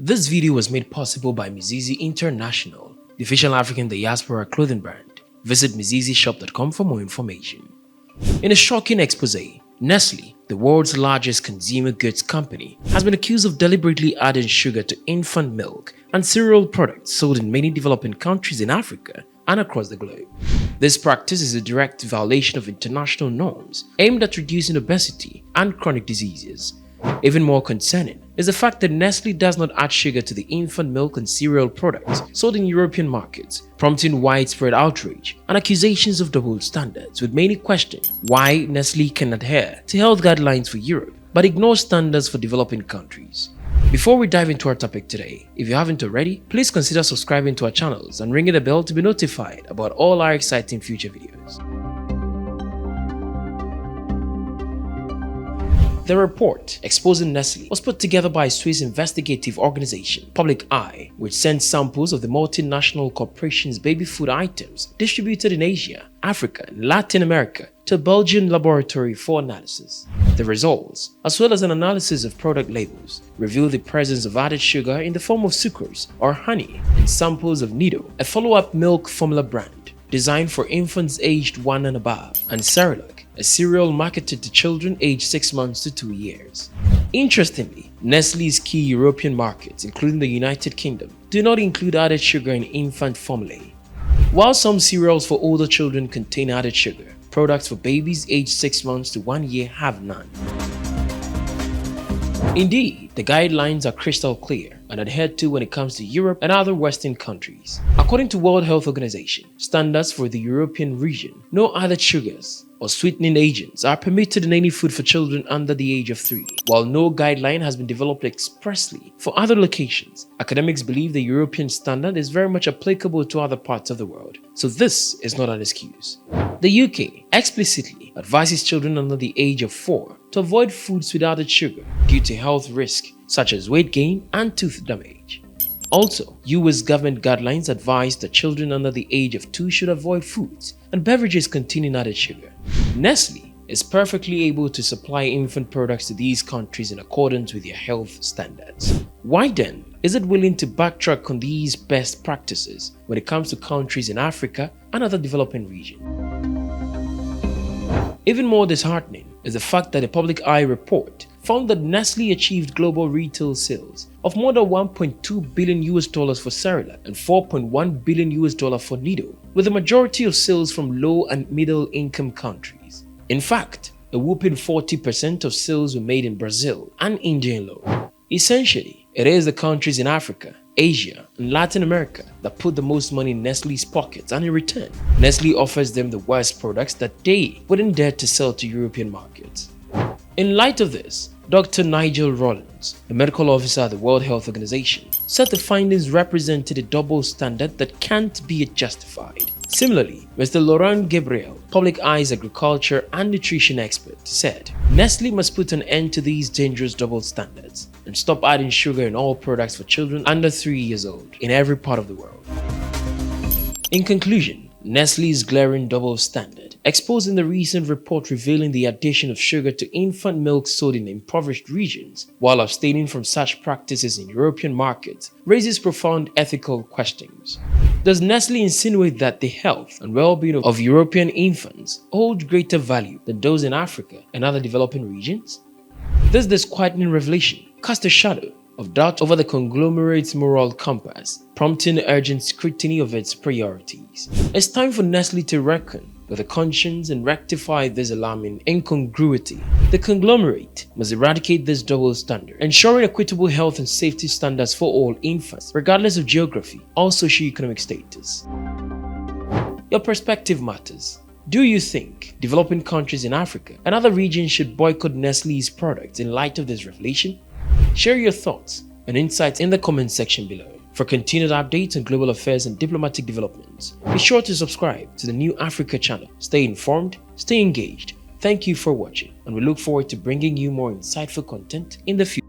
This video was made possible by Mizizi International, the official African diaspora clothing brand. Visit mizizishop.com for more information. In a shocking expose, Nestle, the world's largest consumer goods company, has been accused of deliberately adding sugar to infant milk and cereal products sold in many developing countries in Africa and across the globe. This practice is a direct violation of international norms aimed at reducing obesity and chronic diseases. Even more concerning is the fact that Nestle does not add sugar to the infant milk and cereal products sold in European markets, prompting widespread outrage and accusations of double standards, with many questioning why Nestle can adhere to health guidelines for Europe but ignore standards for developing countries. Before we dive into our topic today, if you haven't already, please consider subscribing to our channels and ringing the bell to be notified about all our exciting future videos. The report exposing Nestle was put together by a Swiss investigative organization, Public Eye, which sent samples of the multinational corporation's baby food items distributed in Asia, Africa, and Latin America to a Belgian laboratory for analysis. The results, as well as an analysis of product labels, revealed the presence of added sugar in the form of sucrose or honey in samples of Nido, a follow-up milk formula brand designed for infants aged 1 and above, and Cerelac, a cereal marketed to children aged 6 months to 2 years. Interestingly, Nestle's key European markets, including the United Kingdom, do not include added sugar in infant formulae. While some cereals for older children contain added sugar, products for babies aged 6 months to 1 year have none. Indeed, the guidelines are crystal clear and adhered to when it comes to Europe and other Western countries. According to World Health Organization standards for the European region, no added sugars or sweetening agents are permitted in any food for children under the age of 3. While no guideline has been developed expressly for other locations, academics believe the European standard is very much applicable to other parts of the world, so this is not an excuse. The UK explicitly advises children under the age of 4 to avoid foods with added sugar due to health risks such as weight gain and tooth damage. Also, US government guidelines advise that children under the age of 2 should avoid foods and beverages containing added sugar. Nestle is perfectly able to supply infant products to these countries in accordance with their health standards. Why then is it willing to backtrack on these best practices when it comes to countries in Africa and other developing regions? Even more disheartening is the fact that the Public Eye report found that Nestle achieved global retail sales of more than $1.2 billion for Cerelac and $4.1 billion for Nido, with the majority of sales from low and middle income countries. In fact, a whopping 40% of sales were made in Brazil and India alone. Essentially, it is the countries in Africa, Asia, and Latin America that put the most money in Nestle's pockets, and in return, Nestle offers them the worst products that they wouldn't dare to sell to European markets. In light of this, Dr. Nigel Rawlins, a medical officer at the World Health Organization, said the findings represented a double standard that can't be justified. Similarly, Mr. Laurent Gabriel, Public Eye's agriculture and nutrition expert, said Nestle must put an end to these dangerous double standards and stop adding sugar in all products for children under 3 years old in every part of the world. In conclusion, Nestle's glaring double standard, exposing the recent report revealing the addition of sugar to infant milk sold in impoverished regions while abstaining from such practices in European markets, raises profound ethical questions. Does Nestle insinuate that the health and well-being of European infants hold greater value than those in Africa and other developing regions? This disquieting revelation cast a shadow of doubt over the conglomerate's moral compass, prompting urgent scrutiny of its priorities. It's time for Nestle to reckon with the conscience and rectify this alarming incongruity. The conglomerate must eradicate this double standard, ensuring equitable health and safety standards for all infants, regardless of geography or socioeconomic status. Your perspective matters. Do you think developing countries in Africa and other regions should boycott Nestle's products in light of this revelation? Share your thoughts and insights in the comment section below. For continued updates on global affairs and diplomatic developments, be sure to subscribe to the New Africa channel. Stay informed, stay engaged. Thank you for watching, and we look forward to bringing you more insightful content in the future.